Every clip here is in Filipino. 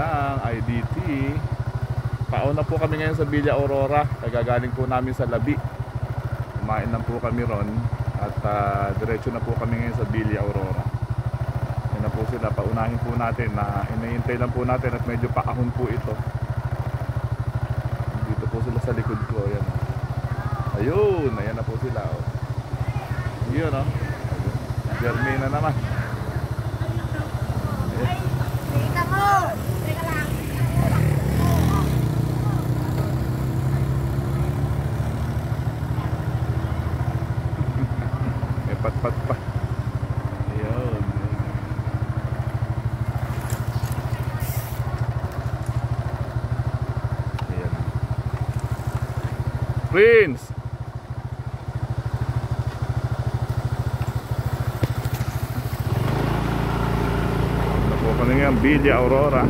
ng IDT. Pauna po kami ngayon sa Villa Aurora. Kagagaling po namin sa Labi. Kumain lang po kami ron. At diretso na po kami ngayon sa Villa Aurora. Yan na po sila. Paunahin po natin. Inahintay lang po natin at medyo paahon po ito. Dito po sila sa likod ko. Ayan. Ayun. Ayan na po sila. Oh. Yun oh. Jermaine na naman. Teka mo! Teka lang! May pat-pat pa. Ayun. Ayan. Prince! Ano nga, Villa Aurora.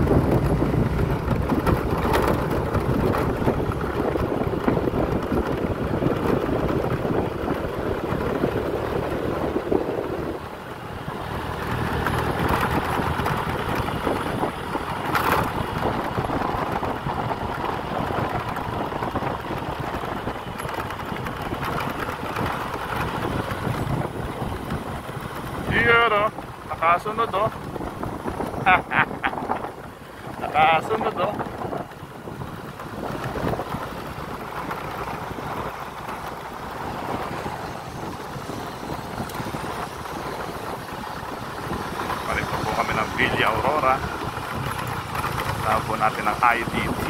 Here, oh. Nakasunod, oh. Nakasunod oh. Balik po kami ng Villa Aurora. Tawag po natin ang IDT.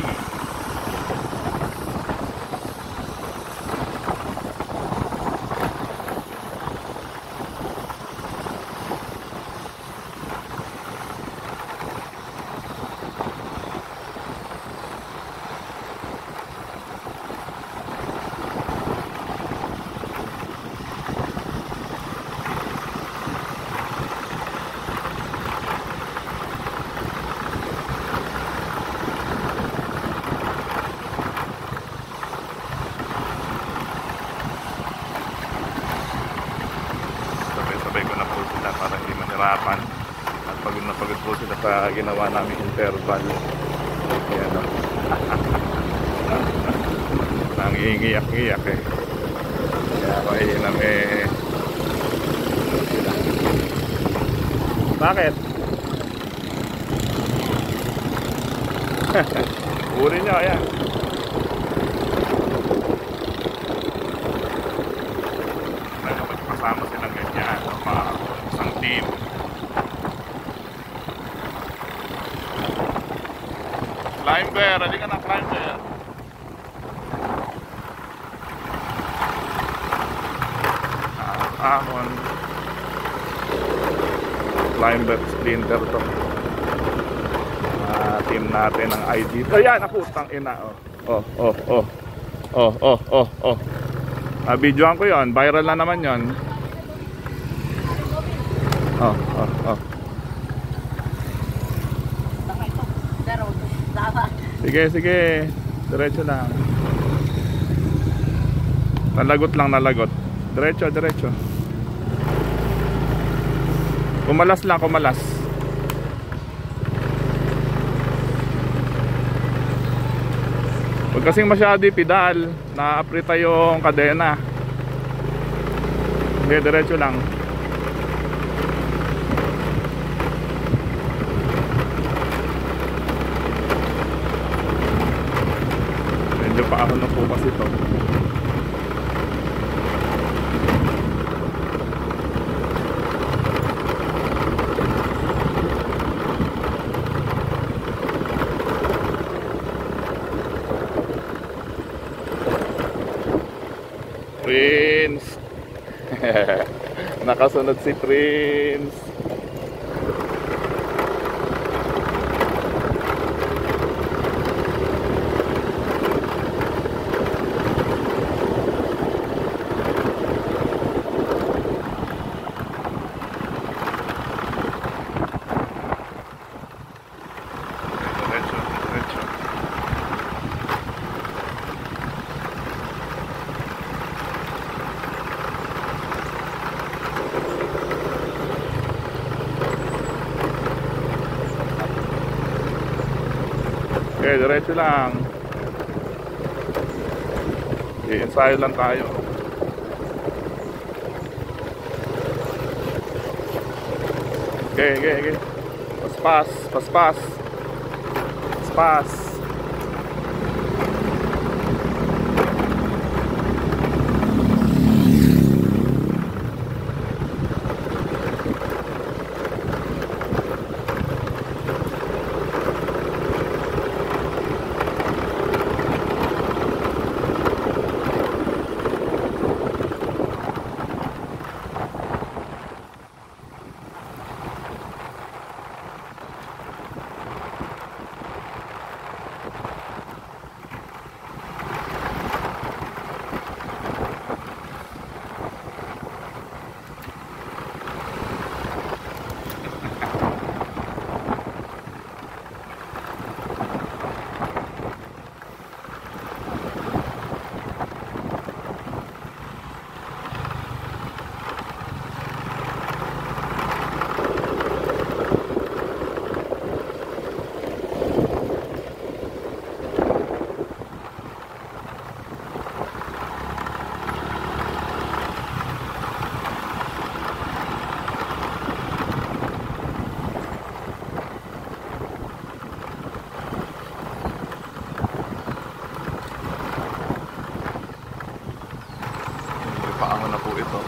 Sabay ko na po sila para hindi manirapan. At pagod na pagod po sila sa ginawa namin interval. Ayan o. Nangiiyak-iyak eh. Kaya ako ay Bakit? Uri nyo, ayan. Kasama silang ganyan, isang team. Climber, halika na climber. Ahon. Climber splinter to. Team natin ang ID. Ayan, ako, tang ina. Videoan ko yon, viral na naman yon. Sige, diretso lang. Nalagot lang, diretso. Kumalas lang, kumalas. Huwag kasing masyado pedal, na-aprita yung kadena. Hindi, diretso lang. Medyo paahon na po kasi ito. Prince. Nakasunod si Prince. Okay, diretso lang. I-ensayo lang tayo. Okay, okay, okay. Paspas, paspas. Paspas. Paangon na po ito.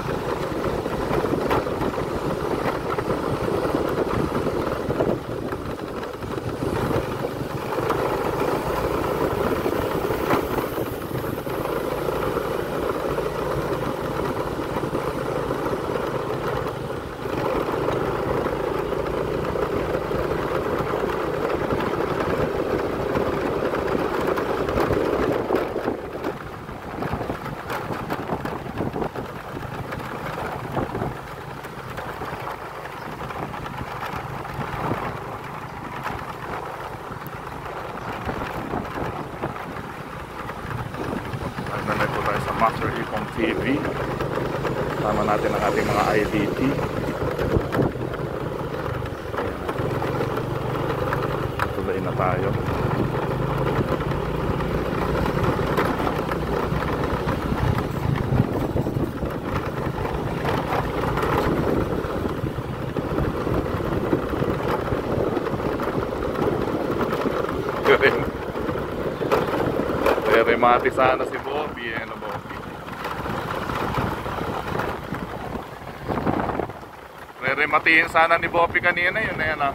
Nandito tayo sa Master Ipong TV. Sama natin ang ating mga IDT. Tuloy na tayo. Remati sana si Bobby, ano Bobby? Rematiin sana ni Bobby kanina yun na yan ah.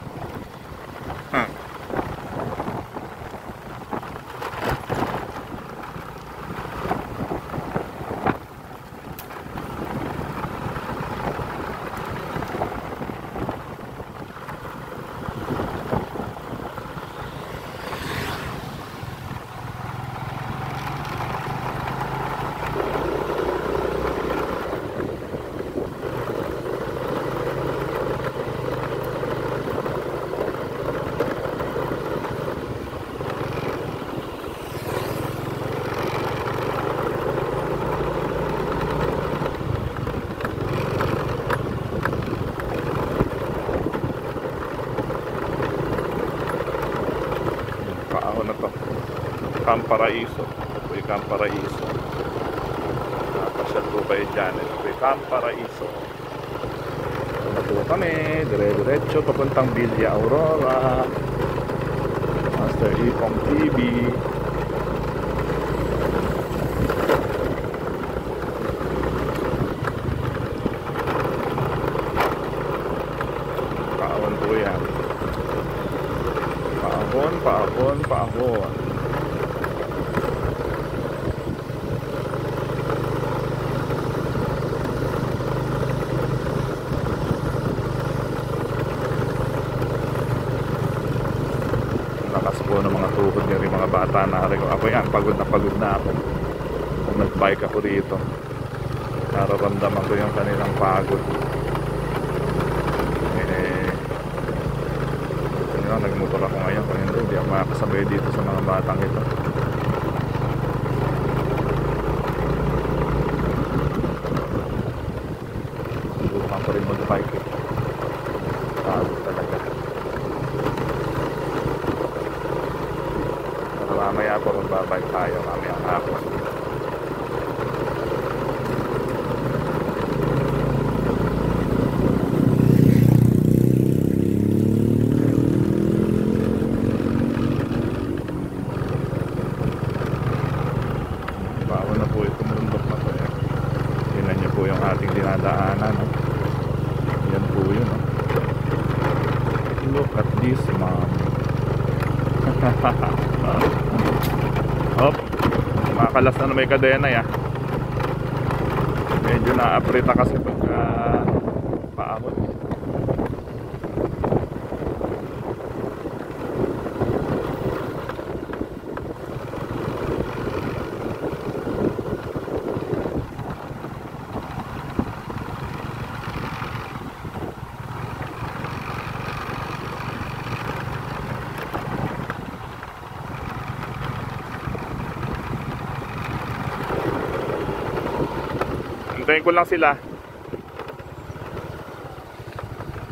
Paahon na to. Camparaiso. Ito yung Camparaiso. Napasyal po kayo dyan. Ito yung Camparaiso. Ito po kami. Dire-diretso papuntang Villa Aurora. Master Ipong TV. Paahon po yan. Paahon, paahon, paahon. Lakas po ng mga tuhod niya rin mga bata na ako yan, pagod na ako. Kung nag-bike ako rito, nararamdaman ko yung kanilang pagod. Nagmotor ako ngayon, kung hindi ako makakasabay dito sa mga batang ito. Subukan ko rin mag-bike eh. Pagod talaga. mamaya po magbabike tayo mamaya hapon. Bago na po itong bundok na to eh. Tingnan niyo po yung ating dinadaanan, no? Yan po yun, no? Look at this, mom. Hop, makalas na may kadena ya. Medyo na-aprita kasi pagka paahon. Hintayin ko lang sila.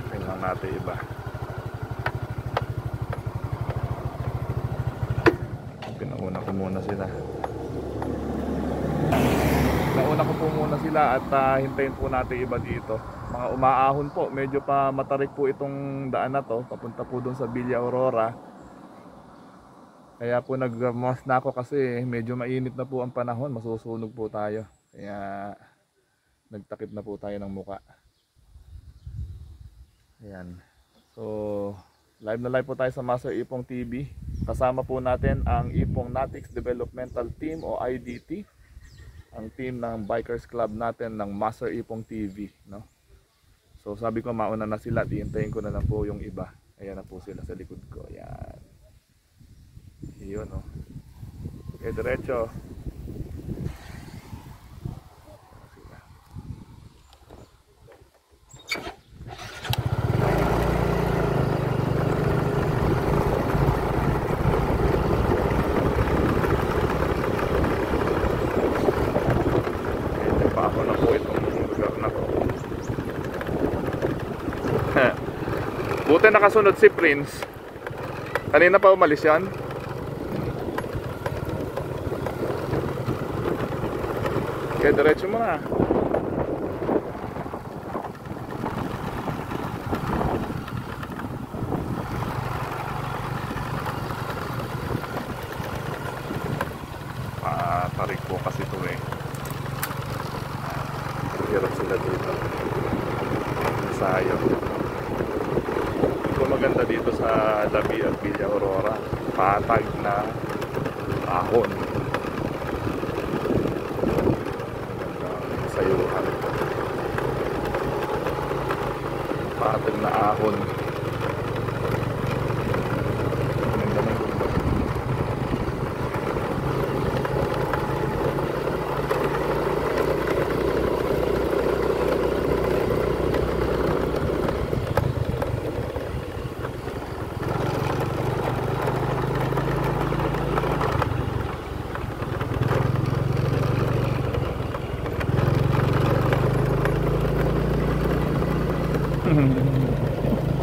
Tingnan natin iba. Pinauna ko muna sila. Nauna ko po muna sila at hintayin po natin iba dito. Mga umaahon po. Medyo pa matarik po itong daan na to. Papunta po doon sa Villa Aurora. Kaya po nagmas na ako kasi medyo mainit na po ang panahon. Masusunog po tayo. Kaya nagtakip na po tayo ng muka. Ayan. So, live na live po tayo sa Master Ipong TV. Kasama po natin ang Ipong Natics Developmental Team o IDT. Ang team ng Bikers Club natin ng Master Ipong TV, no? So, sabi ko mauna na sila. Diintayin ko na lang po yung iba. Ayan na po sila sa likod ko. Ayan. Iyon, no? Okay, diretso. Buti nakasunod si Prince. Kanina pa umalis yan. Kaya diretso mo na. Tarik po kasi ito eh. Hirap sila dito. Sayo. Maganda dito sa Labi at Villa Aurora, patag na ahon, sayuhan, patag na ahon. Maganda ng bundok.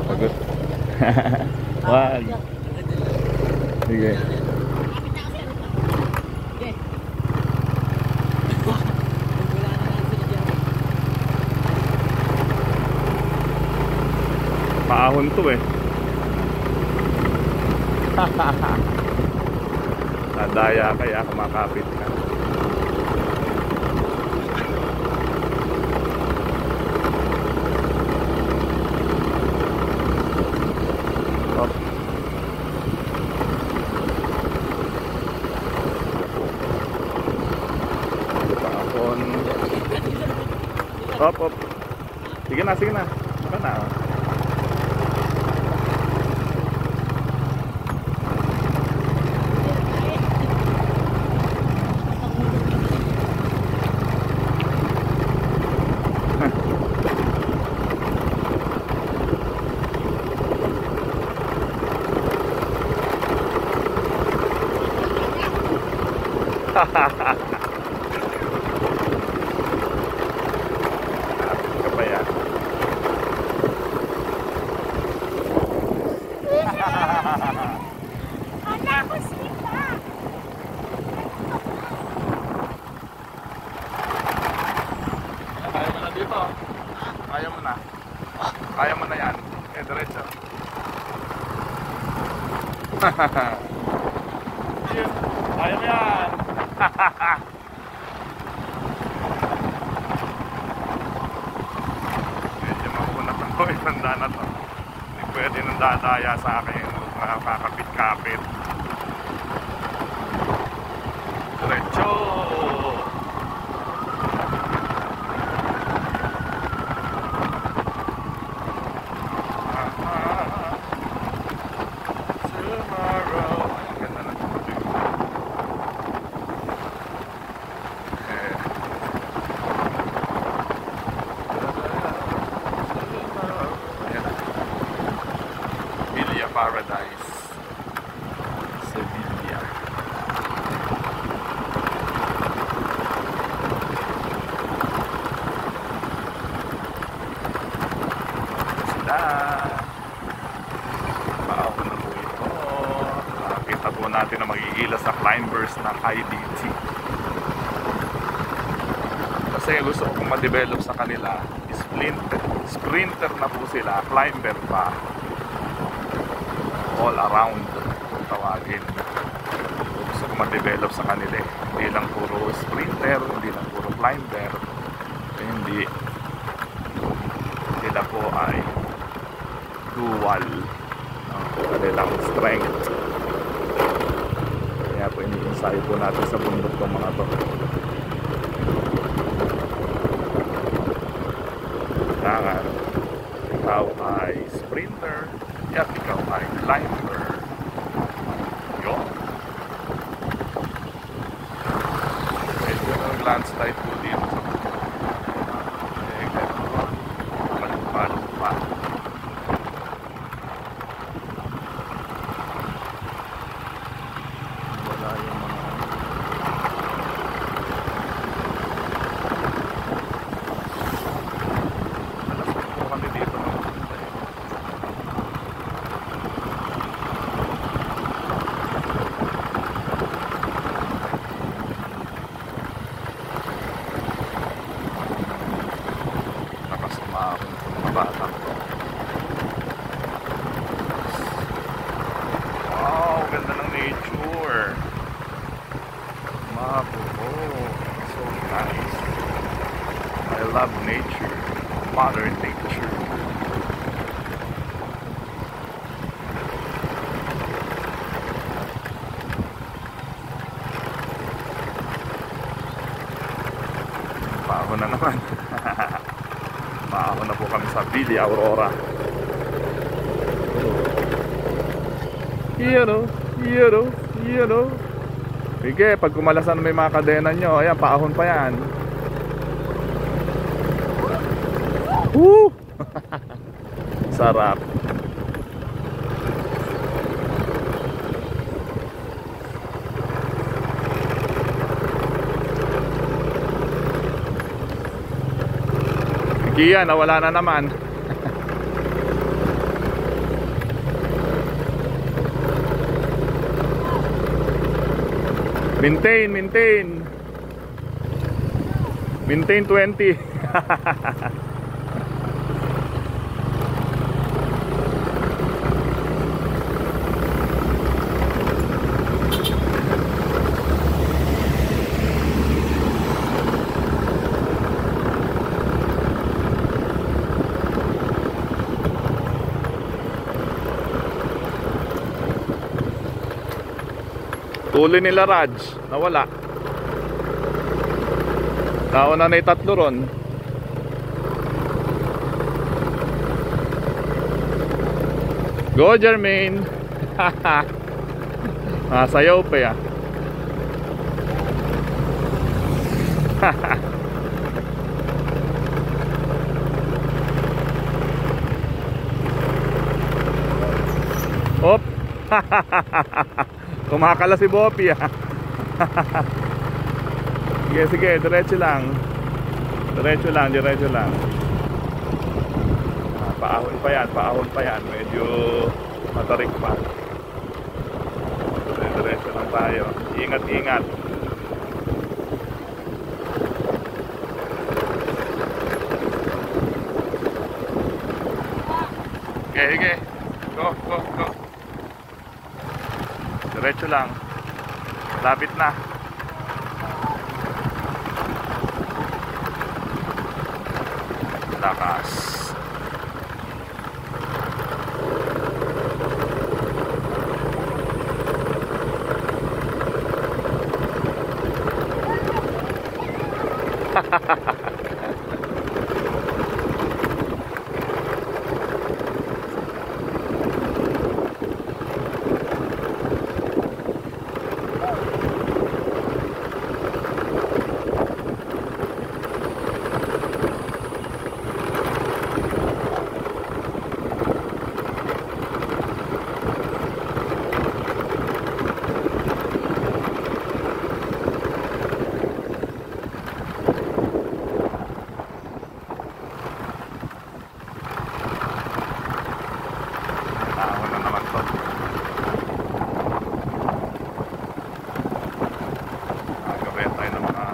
Pagod. Wag. Sige. Paahon to eh. Nadaya kaya kumakapit ka. Hop, hop. Sige na, sige na. Baka na. Hahaha. Yun. Ayaw mo yan. Medyo mauna pa ko isang na to. Hindi pwede nang dadaya sa akin. Makakapit-kapit. Diretso. Tomorrow. Ang ganda ng tubig. Ayan. Villa Paradise. Sevilla. Sila. Paako na po ito. Nakita po natin na magigilas sa climbers ng IDT. Kasi gusto kong ma-develop sa kanila. Sprinter na po sila. Climber pa. All around kung tawagin. Gusto kong ma-develop sa kanila. Hindi lang puro sprinter. Hindi lang puro climber. Hindi. Sila po ay dual kanilang strength. Kaya po ini-ensayo po natin sa bundok ng mga to. Kailangan ikaw ay sprinter at ikaw ay climber. Yun. Medyo landslide po dito sa bundok. Balik-balik pa. Wow, ganda ng nature. So nice. I love nature. Modern nature. Paako na naman. Paako na po kami sa Villa Aurora. Yan o. Sige, pag kumalasan may mga kadena nyo, ayan, paahon pa yan. Woo! Sarap. Sige yan, nawala na naman. Maintain 20. Tuloy nila Raj, nawala. Nauna na yung tatlo ron. Go Jermaine. Sayaw pa ya. Hop. Kumakala si Boppy ah. Sige, diretso lang. Paahon pa yan. Medyo matarik pa. Diretso lang tayo. Ingat. Sige. Go. Diretso lang. Lapit na. Lakas. Tao na naman to. Nagawin tayo ng mga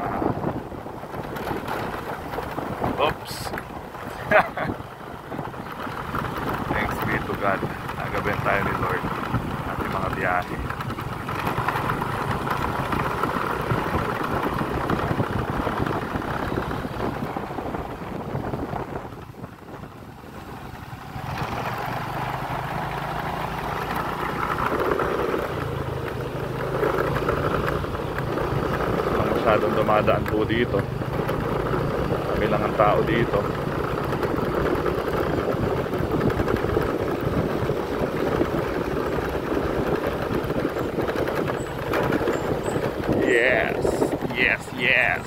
oops. Thanks be to God. Nagawin tayo ni Lord ating mga biyahe. Masyadong dumadaan po dito. Kami lang ang tao dito. Yes, yes, yes.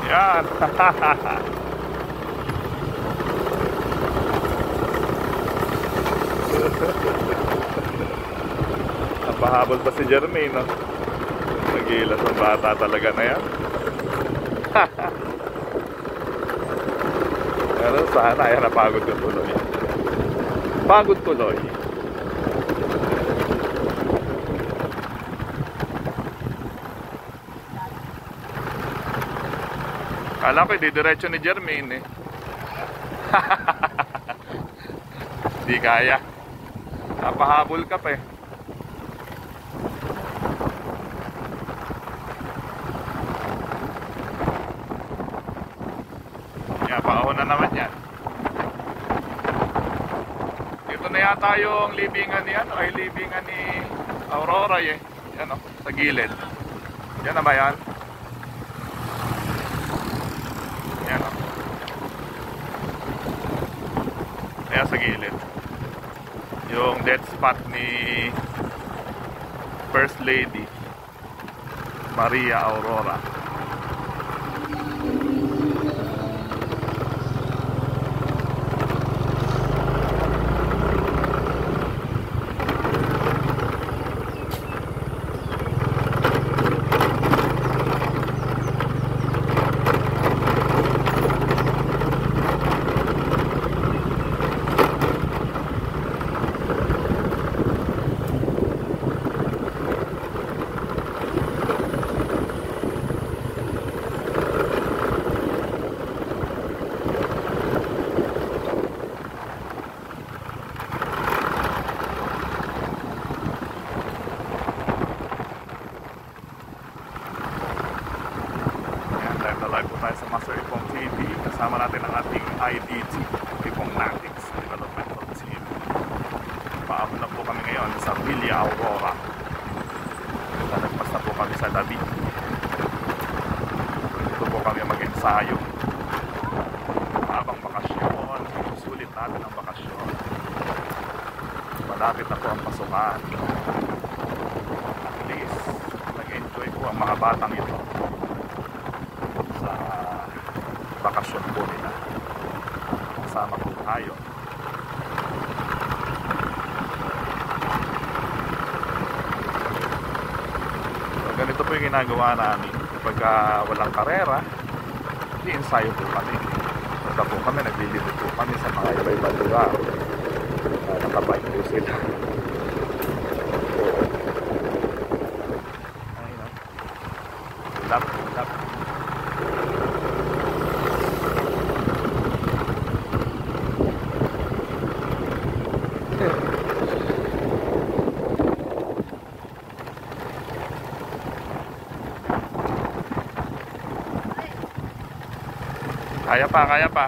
Yan. Napahabol pa si Jermaine, no? Nagilas ang bata talaga na yan. Pero sana, ayan, napagod ko tuloy. Pagod tuloy. Kala ko, didiretso ni Jermaine eh. Di kaya. Napahabol ka pa eh. Yan, paahon na naman yan. Dito na yata yung libingan ni ano, ay libingan ni Aurora eh. Yan o, sa gilid. Yan na ba yan? Yan o. Kaya sa gilid. Yung dead spot ni First Lady Maria Aurora. Live po tayo sa Master Ipong TV. Kasama natin ang ating IDT, Ipong Natics Developmental Team. Paabot na po kami ngayon sa Villa Aurora. Nagpas na po kami sa Dabi. Dito po kami mag-ensayo. Habang bakasyon, sulit natin ang bakasyon. Malapit na po ang pasukan. At least, nag-enjoy po ang mga batang ito sa bakasyon po nila. Kasama po tayo. So, ganito po yung ginagawa namin kapag walang karera, i-ensayo po kami. Punta po kami, naglilito po kami sa mga iba-ibang lugar. Nakabike po sila. Lap. Kaya pa.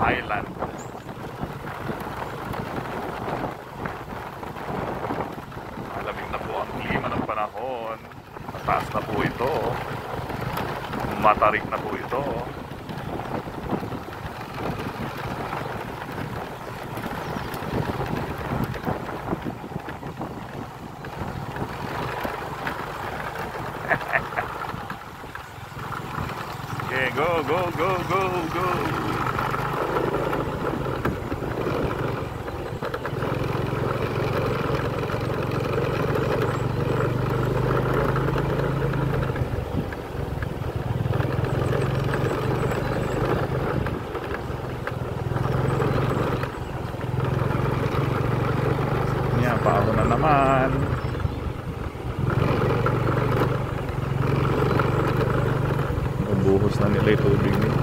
Island. Malamig na po ang klima ng panahon. Mataas na po ito. Matarik na po ito. Okay, go. Paano na naman. Nabuhos na nila yung tubig nila.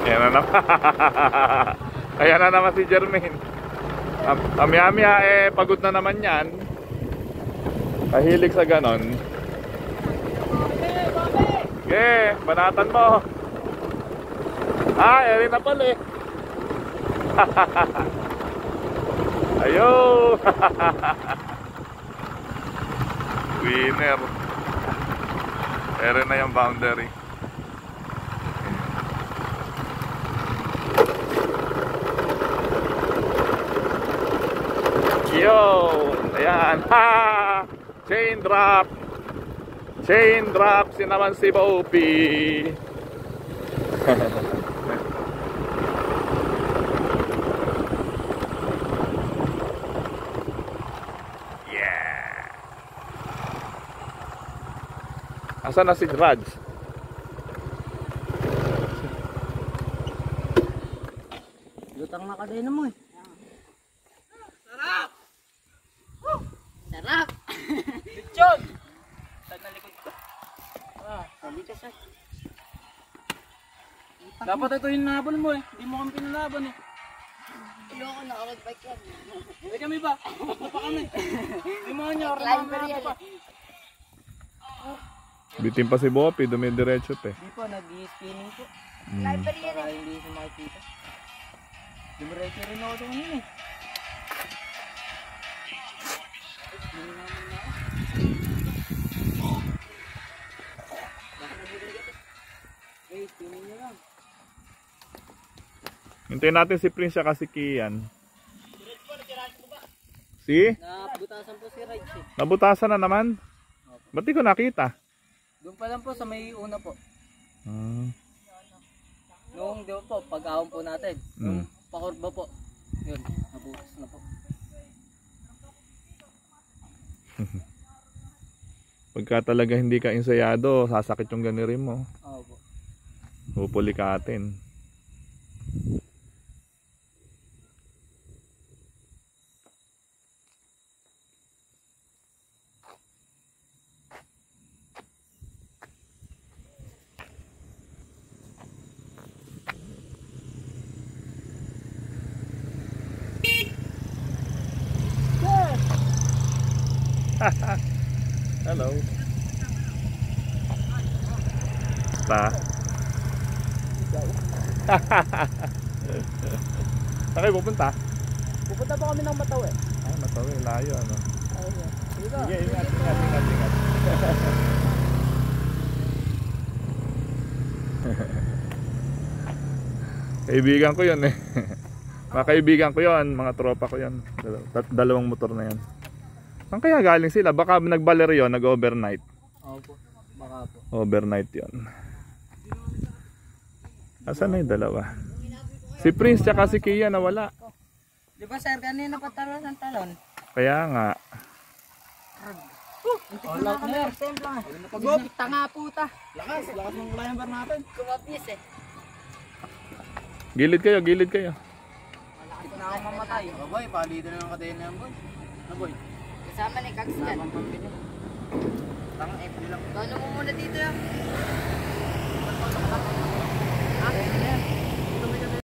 Ayan na naman. Ayan na naman si Jermaine. Amya-amya pagod na naman yan. Kahilig sa ganon. Okay, banatan mo. Eri na pala eh. Ayo. Winner. Eri na yung boundary. Ayun. Ayan. Ha! Chain drop. Chain drop si naman si Bopi. Yeah. Asan na si Raj? Lutang na kadena mo eh. Sarap! Lechon! Tag na likod ko. Sabi ka siya. Dapat ito yung nabal mo eh. Hindi mo kami pinalaban eh. Ayoko na ako mag-bike yan. Hindi kami ba? Basta pa kami. Hindi mo niya. Climber yan pa. Bitin pa si Bopi, dumidiretso pa eh. Hindi po, nag-spinning po. Climber yan Para hindi siya makikita. Dumiretso rin ako ito kanina eh. Okay, spinning nyo lang. Hintayin natin si Prince siya kasi Kian. Si? Nabutasan po si Raj eh. Nabutasan na naman? Ba't di ko nakita? Doon pa lang po sa may una po. Ah. Noong di ba po, pag-ahon po natin. Yung pakurba po. Yun, nabutas na po. Pagka talaga hindi ka ensayado, sasakit yung ganirin mo. Oo po. Pupulikatin. Hello. Ta. Saan kayo pupunta? Pupunta po kami ng Mataw eh. Ay, matawi. Layo ano. Sige, Sige, ingat. Kaibigan ko yun eh. Mga kaibigan ko yun, mga tropa ko yun. Dalawang motor na yan. Saan kaya galing sila? Baka nagbaler yun, nag-overnight. Oo po, baka po. Overnight yun. Asan na yung dalawa? Si Prince tsaka si Kia nawala. Di ba sir, kanina pa talon ng talon? Kaya nga. All out na yan. Same lang eh. Pag-up, tanga puta. Lakas ng climber natin. Kumabis eh. Gilid kayo. Malaki na ako mamatay. Oh boy, palido na ng kadena yan boy. Ano boy? Kasama ni Kags yan. Tang FD lang. Tono mo muna dito yan.